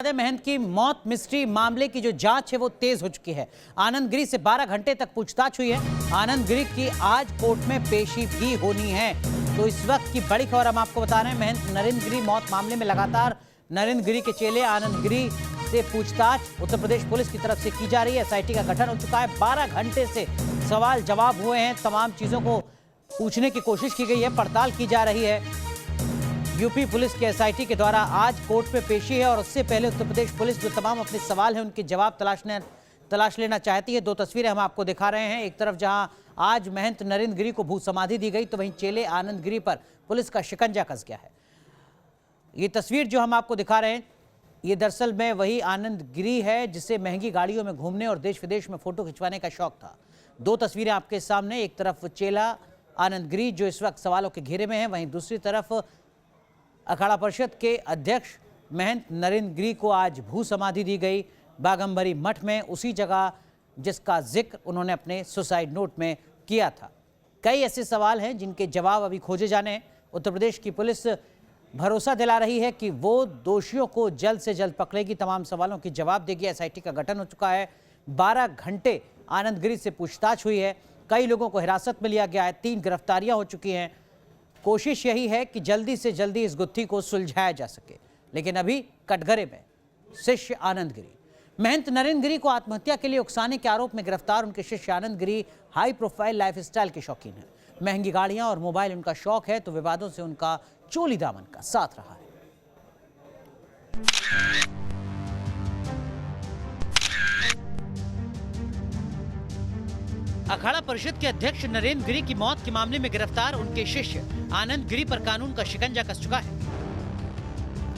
महंत की मौत मिस्ट्री मामले की जो जांच है वो तेज हो चुकी है। आनंद गिरी से 12 घंटे तक पूछताछ हुई है। आनंद गिरी की आज कोर्ट में पेशी भी होनी है। तो इस वक्त की बड़ी खबर हम आपको बता रहे हैं। महंत नरेंद्र गिरी मौत मामले में लगातार नरेंद्र गिरी के चेले आनंद गिरी से पूछताछ उत्तर प्रदेश पुलिस की तरफ से की जा रही है। एसआईटी का गठन हो चुका है। 12 घंटे से सवाल जवाब हुए हैं। तमाम चीजों को पूछने की कोशिश की गई है, पड़ताल की जा रही है। यूपी पुलिस के एसआईटी के द्वारा आज कोर्ट में पेशी है और उससे पहले उत्तर प्रदेश पुलिस जो तमाम अपने सवाल हैं उनके जवाब तलाश लेना चाहती है। दो तस्वीरें हम आपको दिखा रहे हैं। एक तरफ जहां आज महंत नरेंद्र गिरी को भू समाधि दी गई, तो वहीं चेले आनंद गिरी पर पुलिस का शिकंजा कस गया है। ये तस्वीर जो हम आपको दिखा रहे हैं, ये दरअसल में वही आनंद गिरी है जिसे महंगी गाड़ियों में घूमने और देश विदेश में फोटो खिंचवाने का शौक था। दो तस्वीरें आपके सामने, एक तरफ चेला आनंद गिरी जो इस वक्त सवालों के घेरे में है, वहीं दूसरी तरफ अखाड़ा परिषद के अध्यक्ष महंत नरेंद्र गिरी को आज भू समाधि दी गई बाघंबरी मठ में, उसी जगह जिसका जिक्र उन्होंने अपने सुसाइड नोट में किया था। कई ऐसे सवाल हैं जिनके जवाब अभी खोजे जाने हैं। उत्तर प्रदेश की पुलिस भरोसा दिला रही है कि वो दोषियों को जल्द से जल्द पकड़ेगी, तमाम सवालों के जवाब देगी। एसआईटी का गठन हो चुका है। 12 घंटे आनंद गिरी से पूछताछ हुई है। कई लोगों को हिरासत में लिया गया है। 3 गिरफ्तारियां हो चुकी हैं। कोशिश यही है कि जल्दी से जल्दी इस गुत्थी को सुलझाया जा सके, लेकिन अभी कटघरे में शिष्य आनंद गिरी। महंत नरेंद्र गिरी को आत्महत्या के लिए उकसाने के आरोप में गिरफ्तार उनके शिष्य Anand Giri high profile lifestyle के शौकीन हैं। महंगी गाड़ियां और मोबाइल उनका शौक है, तो विवादों से उनका चोली दामन का साथ रहा है। अखाड़ा परिषद के अध्यक्ष नरेंद्र गिरी की मौत के मामले में गिरफ्तार उनके शिष्य आनंद गिरी पर कानून का शिकंजा कस चुका है।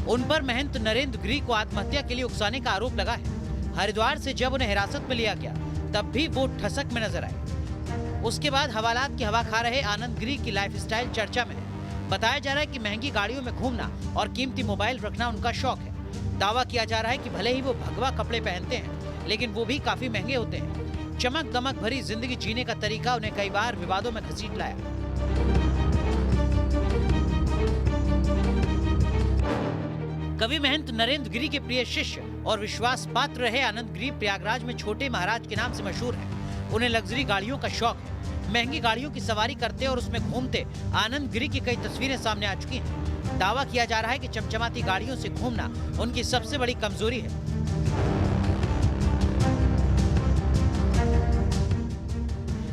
उन पर महंत नरेंद्र गिरी को आत्महत्या के लिए उकसाने का आरोप लगा है। हरिद्वार से जब उन्हें हिरासत में लिया गया तब भी वो ठसक में नजर आए। उसके बाद हवालात की हवा खा रहे आनंद गिरी की लाइफस्टाइल चर्चा में है। बताया जा रहा है कि महंगी गाड़ियों में घूमना और कीमती मोबाइल रखना उनका शौक है। दावा किया जा रहा है कि भले ही वो भगवा कपड़े पहनते हैं, लेकिन वो भी काफी महंगे होते हैं। चमक दमक भरी जिंदगी जीने का तरीका उन्हें कई बार विवादों में घसीट लाया। कवि महंत नरेंद्र गिरी के प्रिय शिष्य और विश्वास पात्र रहे आनंद गिरी प्रयागराज में छोटे महाराज के नाम से मशहूर हैं। उन्हें लग्जरी गाड़ियों का शौक है। महंगी गाड़ियों की सवारी करते और उसमें घूमते आनंद गिरी की कई तस्वीरें सामने आ चुकी हैं। दावा किया जा रहा है कि चमचमाती गाड़ियों से घूमना उनकी सबसे बड़ी कमजोरी है।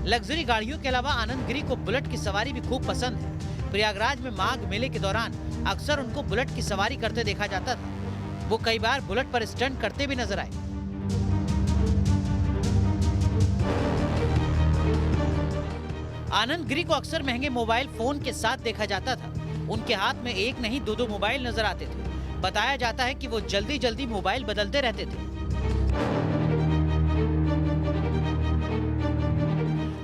लग्जरी गाड़ियों के अलावा आनंद गिरी को बुलेट की सवारी भी खूब पसंद है। प्रयागराज में माघ मेले के दौरान अक्सर उनको बुलेट की सवारी करते देखा जाता था। वो कई बार बुलेट पर स्टंट करते भी नजर आए। आनंद गिरी को अक्सर महंगे मोबाइल फोन के साथ देखा जाता था। उनके हाथ में एक नहीं 2-2 मोबाइल नजर आते थे। बताया जाता है कि वो जल्दी जल्दी मोबाइल बदलते रहते थे।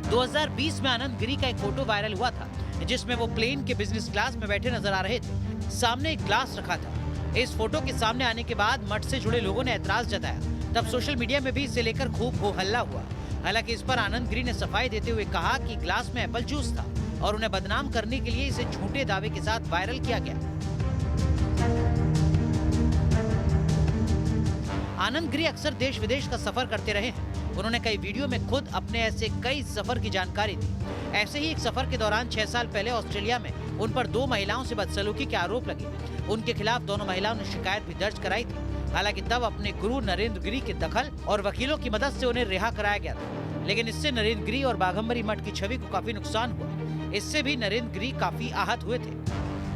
2020 में आनंद गिरी का एक फोटो वायरल हुआ था जिसमें वो प्लेन के बिजनेस क्लास में बैठे नजर आ रहे थे। सामने एक ग्लास रखा था। इस फोटो के सामने आने के बाद मठ से जुड़े लोगों ने ऐतराज जताया। तब सोशल मीडिया में भी इसे लेकर खूब हो हल्ला हुआ। हालांकि इस पर आनंद गिरी ने सफाई देते हुए कहा कि ग्लास में एप्पल जूस था और उन्हें बदनाम करने के लिए इसे झूठे दावे के साथ वायरल किया गया। आनंद गिरी अक्सर देश विदेश का सफर करते रहे हैं। उन्होंने कई वीडियो में खुद अपने ऐसे कई सफर की जानकारी दी। ऐसे ही एक सफर के दौरान 6 साल पहले ऑस्ट्रेलिया में उन पर 2 महिलाओं से बदसलूकी के आरोप लगे। उनके खिलाफ दोनों महिलाओं ने शिकायत भी दर्ज कराई थी। हालांकि तब अपने गुरु नरेंद्र गिरी के दखल और वकीलों की मदद से उन्हें रिहा कराया गया था। लेकिन इससे नरेंद्र गिरी और बाघंबरी मठ की छवि को काफी नुकसान हुआ। इससे भी नरेंद्र गिरी काफी आहत हुए थे।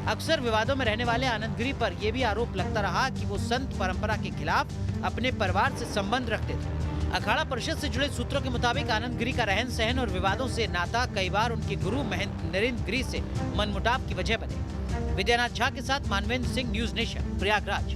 अक्सर विवादों में रहने वाले आनंद गिरी पर यह भी आरोप लगता रहा कि वो संत परंपरा के खिलाफ अपने परिवार से संबंध रखते थे। अखाड़ा परिषद से जुड़े सूत्रों के मुताबिक आनंद गिरी का रहन सहन और विवादों से नाता कई बार उनके गुरु महंत नरेंद्र गिरी से मनमुटाव की वजह बने। विद्यानाथ झा के साथ मानवेंद्र सिंह, न्यूज नेशन, प्रयागराज।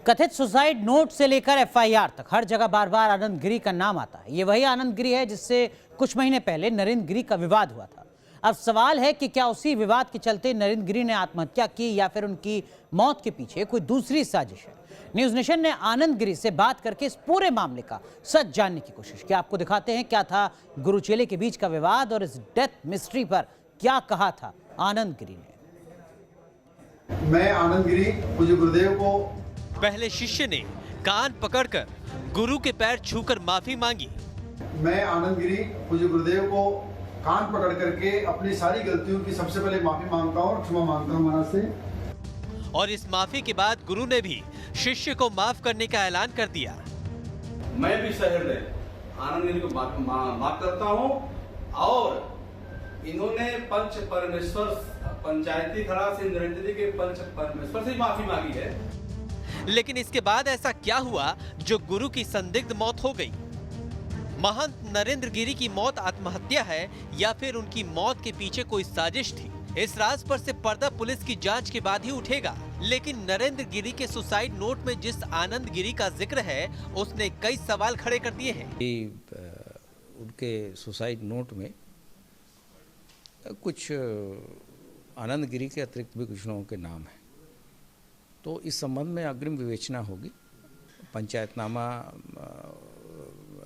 कथित सुसाइड नोट से लेकर एफआईआर तक हर जगह बार बार आनंद गिरी का नाम आता है। ये वही आनंद गिरी है जिससे कुछ महीने पहले नरेंद्र गिरी का विवाद हुआ था। अब सवाल है कि क्या उसी विवाद के चलते नरेंद्र गिरी ने आत्महत्या की या फिर उनकी मौत के पीछे कोई दूसरी साजिश है। न्यूज नेशन ने आनंद गिरी से बात करके इस पूरे मामले का सच जानने की कोशिश की। आपको दिखाते हैं क्या था गुरु चेले के बीच का विवाद और इस डेथ मिस्ट्री पर क्या कहा था आनंद गिरी ने। मैं आनंद गिरी पूज्य गुरुदेव को पहले शिष्य ने कान पकड़कर गुरु के पैर छूकर माफी मांगी। मैं आनंद गिरी पूज्य गुरुदेव को कान पकड़ करके अपनी सारी गलतियों की सबसे पहले माफी मांगता हूँ और क्षमा मांगता हूँ महाराज से। और इस माफी के बाद गुरु ने भी शिष्य को माफ करने का ऐलान कर दिया। मैं भी सहृदय आनंद गिरी को माफ करता हूँ और इन्होंने पंच परमेश्वर पंचायती खराज से नरेंद्र गिरी के पंच परमेश्वर से माफी मांगी है। लेकिन इसके बाद ऐसा क्या हुआ जो गुरु की संदिग्ध मौत हो गई? महंत नरेंद्र गिरी की मौत आत्महत्या है या फिर उनकी मौत के पीछे कोई साजिश थी? इस राज पर से पर्दा पुलिस की जांच के बाद ही उठेगा। लेकिन नरेंद्र गिरी के सुसाइड नोट में जिस आनंद गिरी का जिक्र है उसने कई सवाल खड़े कर दिए हैं। उनके सुसाइड नोट में कुछ आनंद गिरी के अतिरिक्त भी कुछ लोगों के नाम हैं, तो इस संबंध में अग्रिम विवेचना होगी। पंचायतनामा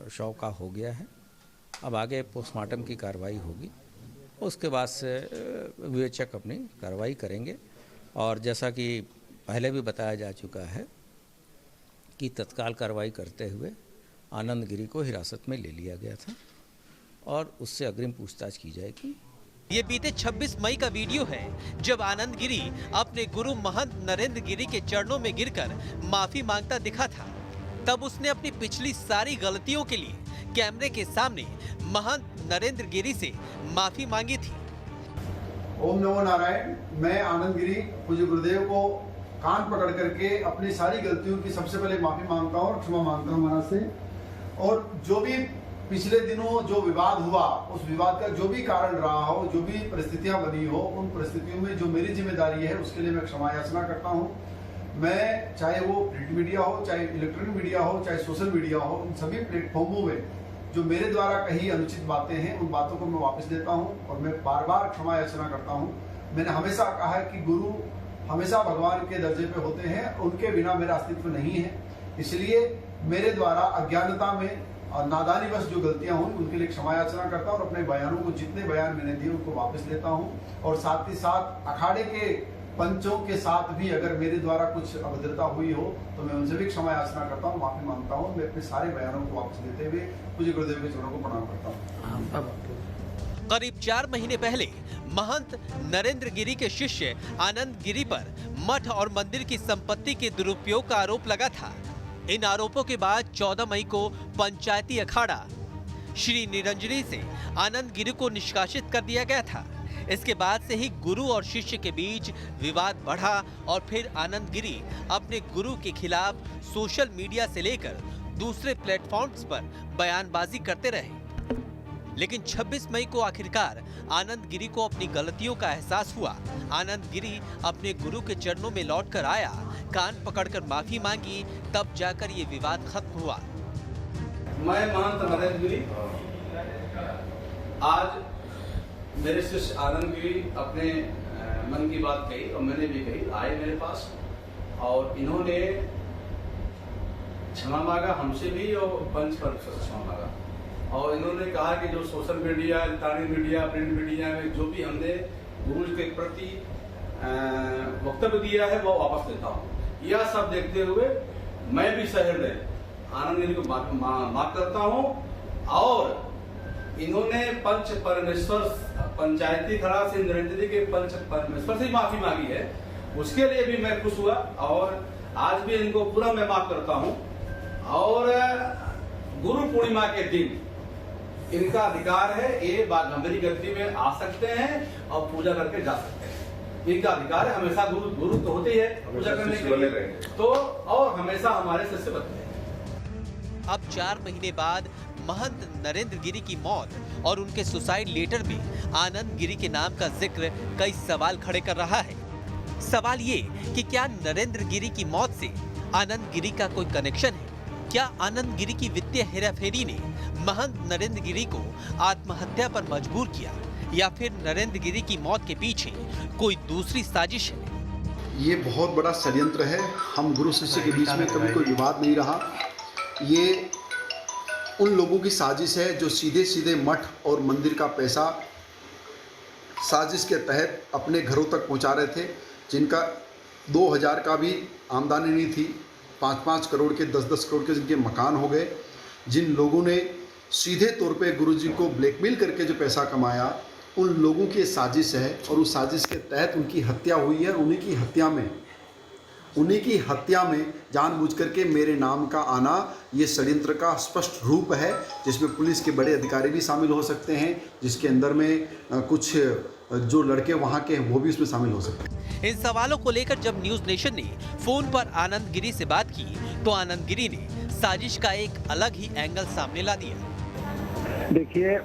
शव का हो गया है, अब आगे पोस्टमार्टम की कार्रवाई होगी, उसके बाद से विवेचक अपनी कार्रवाई करेंगे। और जैसा कि पहले भी बताया जा चुका है कि तत्काल कार्रवाई करते हुए आनंद गिरी को हिरासत में ले लिया गया था और उससे अग्रिम पूछताछ की जाएगी। ये बीते 26 मई का वीडियो है जब आनंद गिरी अपने गुरु महंत नरेंद्र गिरी के चरणों में गिरकर माफी मांगता दिखा था। तब उसने अपनी पिछली सारी गलतियों के लिए कैमरे के सामने महंत नरेंद्र गिरी से माफी मांगी थी। ओम नमो नारायण। मैं आनंद गिरी पूज्य गुरुदेव को कान पकड़ करके अपनी सारी गलतियों की सबसे पहले माफी मांगता हूँ और क्षमा मांगता हूँ महाराज से। और जो भी पिछले दिनों जो विवाद हुआ, उस विवाद का जो भी कारण रहा हो, जो भी परिस्थितियां बनी हो, उन परिस्थितियों में जो मेरी जिम्मेदारी है उसके लिए मैं क्षमा याचना करता हूँ। मैं चाहे वो प्रिंट मीडिया हो, चाहे इलेक्ट्रॉनिक मीडिया हो, चाहे सोशल मीडिया हो, इन सभी प्लेटफॉर्मों में जो मेरे द्वारा कही अनुचित बातें हैं उन बातों को मैं वापस लेता हूँ और मैं बार बार क्षमा याचना करता हूँ। मैंने हमेशा कहा है कि गुरु हमेशा भगवान के दर्जे पे होते हैं, उनके बिना मेरा अस्तित्व नहीं है। इसलिए मेरे द्वारा अज्ञानता में और नादानी बस जो गलतियां हुई उनके लिए क्षमा याचना करता हूं और अपने बयानों को, जितने बयान मैंने दिए उनको वापस लेता हूं। और साथ ही साथ अखाड़े के पंचों के साथ भी अगर मेरे द्वारा कुछ अभद्रता हुई हो तो मैं उनसे भी क्षमा याचना करता हूं, माफी मांगता हूं। मैं अपने सारे बयानों को वापस लेते हुए पूज्य गुरुदेव के चरणों को प्रणाम करता हूं। करीब 4 महीने पहले महंत नरेंद्र गिरी के शिष्य आनंद गिरी पर मठ और मंदिर की संपत्ति के दुरुपयोग का आरोप लगा था। इन आरोपों के बाद 14 मई को पंचायती अखाड़ा श्री निरंजनी से आनंद गिरी को निष्कासित कर दिया गया था। इसके बाद से ही गुरु और शिष्य के बीच विवाद बढ़ा और फिर आनंद गिरी अपने गुरु के खिलाफ सोशल मीडिया से लेकर दूसरे प्लेटफॉर्म्स पर बयानबाजी करते रहे। लेकिन 26 मई को आखिरकार आनंद गिरी को अपनी गलतियों का एहसास हुआ। आनंद गिरी अपने गुरु के चरणों में लौटकर आया, कान पकड़कर माफी मांगी, तब जाकर ये विवाद खत्म हुआ। मैं महंत नरेंद्र गिरी, आज मेरे शिष्य आनंद गिरी अपने मन की बात कही और मैंने भी कही, आए मेरे पास और इन्होंने क्षमा मांगा हमसे भी और पंच परमेश्वर से क्षमा मांगा। और इन्होंने कहा कि जो social media, electronic media, print media में जो भी हमने गुरु के प्रति वक्तव्य दिया है वो वापस लेता हूँ। यह सब देखते हुए मैं भी सहृदय आनंद गिरी को माफ करता हूँ और इन्होंने पंच परमेश्वर पंचायती खराज से नरेंद्र गिरी के पंच परमेश्वर से माफी मांगी है, उसके लिए भी मैं खुश हुआ और आज भी इनको पूरा मैं माफ करता हूँ। और गुरु पूर्णिमा के दिन इनका अधिकार है, ये बाघंबरी गद्दी में आ सकते हैं और पूजा करके जा सकते हैं। इनका अधिकार है, हमेशा गुरु तो होते ही है पूजा करने के लिए, तो और हमेशा हमारे शिष्य बनते हैं। अब 4 महीने बाद महंत नरेंद्र गिरी की मौत और उनके सुसाइड लेटर में आनंद गिरी के नाम का जिक्र कई सवाल खड़े कर रहा है। सवाल ये कि क्या नरेंद्र गिरी की मौत से आनंद गिरी का कोई कनेक्शन है? क्या आनंद गिरी की वित्तीय हेराफेरी ने महंत नरेंद्र गिरी को आत्महत्या पर मजबूर किया या फिर नरेंद्र गिरी की मौत के पीछे कोई दूसरी साजिश है? ये बहुत बड़ा षड्यंत्र है। हम गुरु शिष्य के बीच में कभी कोई विवाद नहीं रहा। ये उन लोगों की साजिश है जो सीधे सीधे मठ और मंदिर का पैसा साजिश के तहत अपने घरों तक पहुंचा रहे थे, जिनका 2000 का भी आमदनी नहीं थी। 5-5 करोड़ के 10-10 करोड़ के जिनके मकान हो गए, जिन लोगों ने सीधे तौर पे गुरुजी को ब्लैकमेल करके जो पैसा कमाया, उन लोगों की साजिश है और उस साजिश के तहत उनकी हत्या हुई है। उन्हीं की हत्या में जानबूझ करके मेरे नाम का आना ये षड्यंत्र का स्पष्ट रूप है, जिसमें पुलिस के बड़े अधिकारी भी शामिल हो सकते हैं, जिसके अंदर में कुछ जो लड़के वहाँ के हैं वो भी उसमें शामिल हो सकते हैं। इन सवालों को लेकर जब न्यूज नेशन ने फोन पर आनंद गिरी से बात की तो आनंद गिरी ने साजिश का एक अलग ही एंगल सामने ला दिया। देखिए,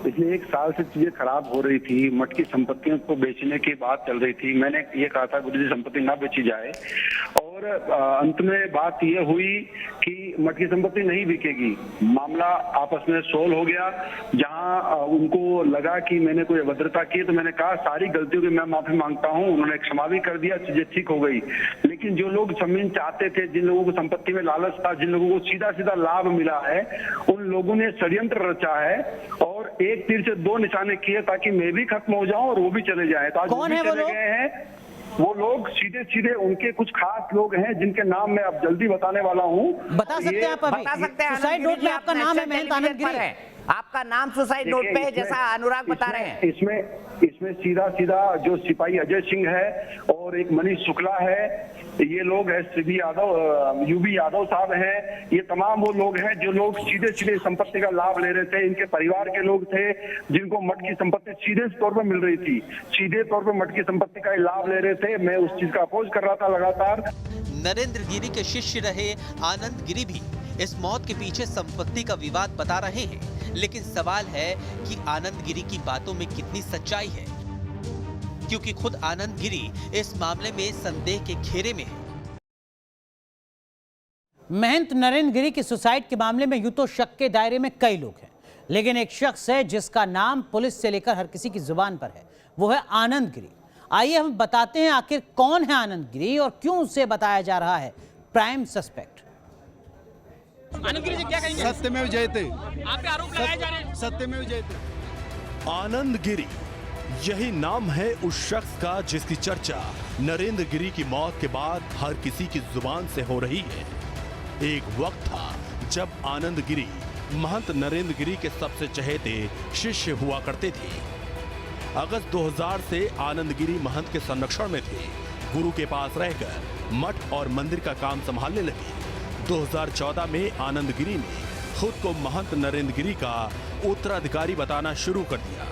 पिछले 1 साल से चीजें खराब हो रही थी। मठ की संपत्तियों को बेचने की बात चल रही थी। मैंने ये कहा था गुरुजी संपत्ति ना बेची जाए, और अंत में बात ये हुई कि मठ की संपत्ति नहीं बिकेगी। मामला आपस में सोल्व हो गया। जहां उनको लगा कि मैंने कोई अभद्रता की, तो मैंने कहा सारी गलतियों की मैं माफी मांगता हूं। उन्होंने क्षमा भी कर दिया, चीजें ठीक हो गई। लेकिन जो लोग जमीन चाहते थे, जिन लोगों को संपत्ति में लालच था, जिन लोगों को सीधा सीधा लाभ मिला है, उन लोगों ने षड्यंत्र रचा है और एक तीर से 2 निशाने किए ताकि मैं भी खत्म हो जाऊं और वो भी चले जाए। तो आज कौन है वो लोग? गए हैं वो लोग, सीधे सीधे उनके कुछ खास लोग हैं जिनके नाम मैं अब जल्दी बताने वाला हूं। बता सकते हैं आप? अभी बता सकते हैं सुसाइड नोट में आपका नाम है महंत आनंद गिरी, आपका नाम सुसाइड नोट पे है, जैसा अनुराग बता रहे हैं। इसमें सीधा सीधा जो सिपाही अजय सिंह है और एक मनीष शुक्ला है, ये लोग है, सीबी यादव, यूबी यादव साहब हैं। ये तमाम वो लोग हैं जो लोग सीधे सीधे संपत्ति का लाभ ले रहे थे। इनके परिवार के लोग थे जिनको मठ की संपत्ति सीधे तौर पर मिल रही थी, सीधे तौर पर मठ की संपत्ति का लाभ ले रहे थे। मैं उस चीज का अपोज कर रहा था लगातार। नरेंद्र गिरी के शिष्य रहे आनंद गिरी भी इस मौत के पीछे संपत्ति का विवाद बता रहे हैं, लेकिन सवाल है कि आनंद गिरी की बातों में कितनी सच्चाई है, क्योंकि खुद आनंद गिरी इस मामले में संदेह के घेरे में है। महंत नरेंद्र गिरी की सुसाइड के मामले में यूं तो शक के दायरे में कई लोग हैं, लेकिन एक शख्स है जिसका नाम पुलिस से लेकर हर किसी की जुबान पर है, वो है आनंद गिरी। आइए हम बताते हैं आखिर कौन है आनंद गिरी और क्यों उसे बताया जा रहा है प्राइम सस्पेक्ट। आनंद गिरी जी क्या कहेंगे? सत्यमेव जयते। आप पे आरोप लगाए जा रहे हैं। सत्यमेव जयते। आनंद गिरी, यही नाम है उस शख्स का जिसकी चर्चा नरेंद्र गिरी की मौत के बाद हर किसी की जुबान से हो रही है। एक वक्त था जब आनंद गिरी महंत नरेंद्र गिरी के सबसे चहेते शिष्य हुआ करते थे। अगस्त 2000 से आनंद गिरी महंत के संरक्षण में थे। गुरु के पास रहकर मठ और मंदिर का काम संभालने लगे। 2014 में आनंद गिरी ने खुद को महंत नरेंद्र गिरी का उत्तराधिकारी बताना शुरू कर दिया।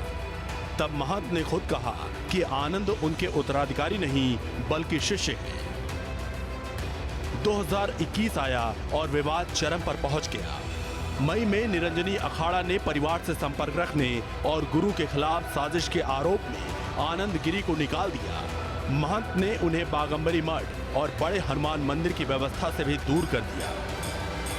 तब महंत ने खुद कहा कि आनंद उनके उत्तराधिकारी नहीं बल्कि शिष्य है। 2021 आया और विवाद चरम पर पहुंच गया। मई में निरंजनी अखाड़ा ने परिवार से संपर्क रखने और गुरु के खिलाफ साजिश के आरोप में आनंद गिरी को निकाल दिया। महंत ने उन्हें बागंबरी मठ और बड़े हनुमान मंदिर की व्यवस्था से भी दूर कर दिया।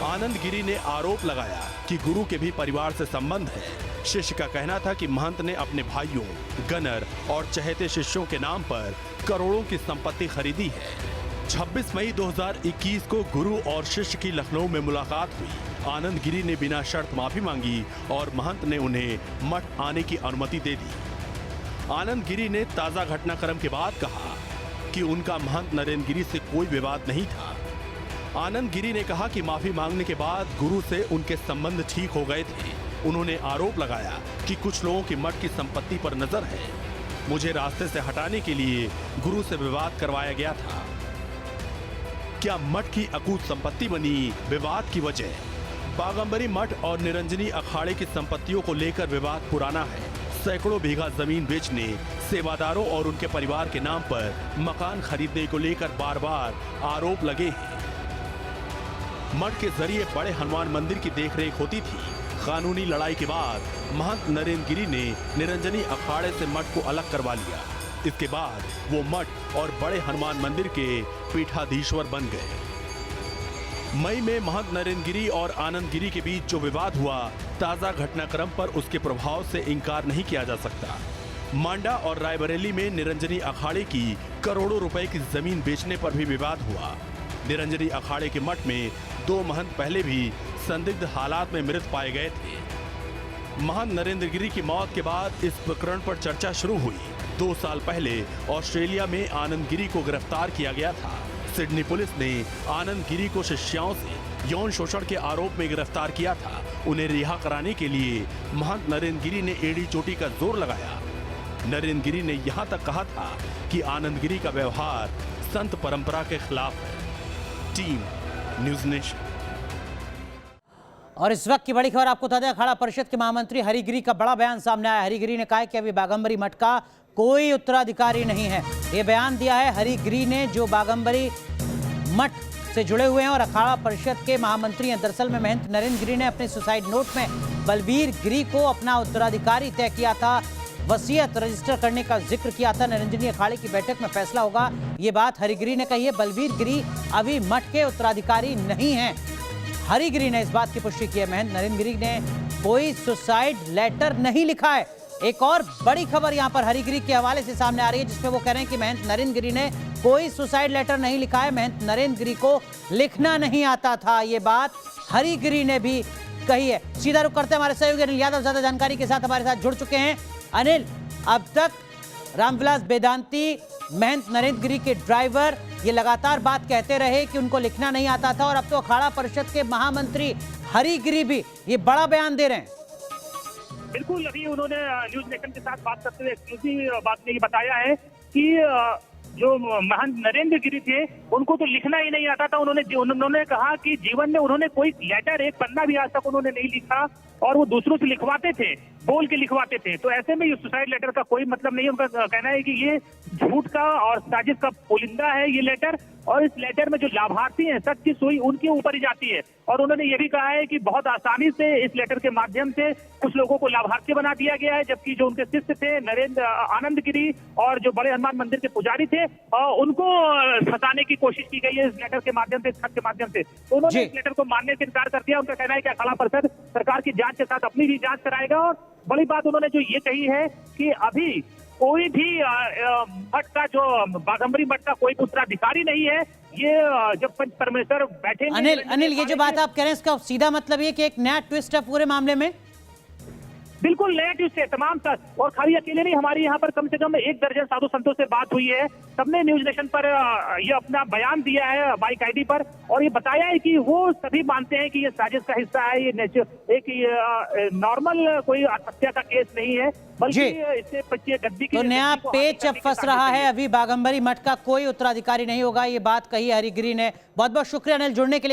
आनंद गिरी ने आरोप लगाया कि गुरु के भी परिवार से संबंध है। शिष्य का कहना था कि महंत ने अपने भाइयों, गनर और चहेते शिष्यों के नाम पर करोड़ों की संपत्ति खरीदी है। 26 मई 2021 को गुरु और शिष्य की लखनऊ में मुलाकात हुई। आनंद गिरी ने बिना शर्त माफी मांगी और महंत ने उन्हें मठ आने की अनुमति दे दी। आनंद गिरी ने ताजा घटनाक्रम के बाद कहा कि उनका महंत नरेंद्र गिरी से कोई विवाद नहीं था। आनंद गिरी ने कहा कि माफी मांगने के बाद गुरु से उनके संबंध ठीक हो गए थे। उन्होंने आरोप लगाया कि कुछ लोगों की मठ की संपत्ति पर नजर है। मुझे रास्ते से हटाने के लिए गुरु से विवाद करवाया गया था। क्या मठ की अकूत संपत्ति बनी विवाद की वजह? बागंबरी मठ और निरंजनी अखाड़े की संपत्तियों को लेकर विवाद पुराना है। सैकड़ों बीघा जमीन बेचने, सेवादारों और उनके परिवार के नाम पर मकान खरीदने को लेकर बार बार आरोप लगे हैं। मठ के जरिए बड़े हनुमान मंदिर की देखरेख होती थी। कानूनी लड़ाई के बाद महंत नरेंद्र गिरी ने निरंजनी अखाड़े से मठ को अलग करवा लिया। इसके बाद वो मठ और बड़े हनुमान मंदिर के पीठाधीश्वर बन गए। मई में महंत नरेंद्र गिरी और आनंद गिरी के बीच जो विवाद हुआ, ताजा घटनाक्रम पर उसके प्रभाव से इंकार नहीं किया जा सकता। मांडा और रायबरेली में निरंजनी अखाड़े की करोड़ों रुपए की जमीन बेचने पर भी विवाद हुआ। निरंजनी अखाड़े के मठ में 2 महंत पहले भी संदिग्ध हालात में मृत पाए गए थे। महंत नरेंद्र गिरी की मौत के बाद इस प्रकरण पर चर्चा शुरू हुई। 2 साल पहले ऑस्ट्रेलिया में आनंद गिरी को गिरफ्तार किया गया था। सिडनी पुलिस ने आनंद गिरी को शिष्याओं से यौन शोषण के आरोप में गिरफ्तार किया था। उन्हें रिहा कराने के लिए महंत नरेंद्र गिरी ने एड़ी चोटी का जोर लगाया। नरेंद्र गिरी ने यहां तक कहा था कि आनंद गिरी का व्यवहार संत परंपरा के खिलाफ है। Team news nation. और इस वक्त की बड़ी खबर आपको बता दें, अखाड़ा परिषद के महामंत्री हरिगिरी का बड़ा बयान सामने आया। हरिगिरी ने कहा कि अभी बाघंबरी मठ का कोई उत्तराधिकारी नहीं है। ये बयान दिया है हरिगिरी ने, जो बाघंबरी मठ से जुड़े हुए हैं और अखाड़ा परिषद के महामंत्री हैं। दरअसल में महंत नरेंद्र गिरी ने अपने सुसाइड नोट में बलबीर गिरी को अपना उत्तराधिकारी तय किया था। वसीयत रजिस्टर करने का जिक्र किया था। निरंजनी अखाड़े की बैठक में फैसला होगा, ये बात हरिगिरी ने कही है। बलबीर गिरी अभी मठ के उत्तराधिकारी नहीं हैं। हरिगिरी ने इस बात की पुष्टि की है। महंत नरेंद्र गिरी ने कोई सुसाइड लेटर नहीं लिखा है। एक और बड़ी खबर यहां पर हरिगिरी के हवाले से सामने आ रही है, जिसमें वो कह रहे हैं कि महंत नरेंद्र गिरी ने कोई सुसाइड लेटर नहीं लिखा है। महंत नरेंद्र गिरी को लिखना नहीं आता था, ये बात हरिगिरी ने भी कही है। सीधा रुख करते हैं हमारे सहयोगी अनिल यादव ज्यादा जानकारी के साथ हमारे साथ जुड़ चुके हैं। अनिल, अब तक रामविलास वेदांती महंत नरेंद्र गिरी के ड्राइवर ये लगातार बात कहते रहे कि उनको लिखना नहीं आता था, और अब तो अखाड़ा परिषद के महामंत्री हरिगिरी भी ये बड़ा बयान दे रहे हैं। बिल्कुल, अभी उन्होंने न्यूज नेशन के साथ बात करते हुए एक्सक्लूसिव बात में ये बताया है कि जो महंत नरेंद्र गिरी थे उनको तो लिखना ही नहीं आता था। उन्होंने कहा कि जीवन में उन्होंने कोई लेटर, एक पन्ना भी आज तक उन्होंने नहीं लिखा, और वो दूसरों से लिखवाते थे, बोल के लिखवाते थे। तो ऐसे में ये सुसाइड लेटर का कोई मतलब नहीं है। उनका कहना है कि ये झूठ का और साजिश का पुलिंदा है ये लेटर, और इस लेटर में जो लाभार्थी हैं, सच की सुई उनके ऊपर ही जाती है। और उन्होंने ये भी कहा है कि बहुत आसानी से इस लेटर के माध्यम से कुछ लोगों को लाभार्थी बना दिया गया है, जबकि जो उनके शिष्य थे आनंद गिरी और जो बड़े हनुमान मंदिर के पुजारी थे, उनको फंसाने की कोशिश की गई है इस लेटर के माध्यम से, इस खत के माध्यम से। तो उन्होंने इस लेटर को मानने से इनकार कर दिया। उनका कहना है कि अखाड़ा परिषद सरकार की जांच के साथ अपनी भी जांच कराएगा। और बड़ी बात उन्होंने जो ये कही है कि अभी कोई भी मठ का, जो बाघंबरी मठ का कोई उत्तराधिकारी नहीं है। ये जब पंच परमेश्वर बैठेंगे। अनिल, ये जो बात आप कह रहे हैं इसका सीधा मतलब ये कि एक नया ट्विस्ट है पूरे मामले में। बिल्कुल नया ट्विस्ट है तमाम और खाली अकेले नहीं, हमारी यहाँ पर कम से कम 1 दर्जन साधु संतों से बात हुई है। सबने न्यूज नेशन पर ये अपना बयान दिया है बाइक आईडी पर, और ये बताया है कि वो सभी मानते हैं कि ये साजिश का हिस्सा है। ये एक नॉर्मल कोई आत्महत्या का केस नहीं है, बल्कि इससे गद्दी की। तो नया पेच अब फंस रहा है। अभी बाघंबरी मठ का कोई उत्तराधिकारी नहीं होगा, ये बात कही हरिगिरी ने। बहुत बहुत शुक्रिया अनिल जुड़ने के लिए।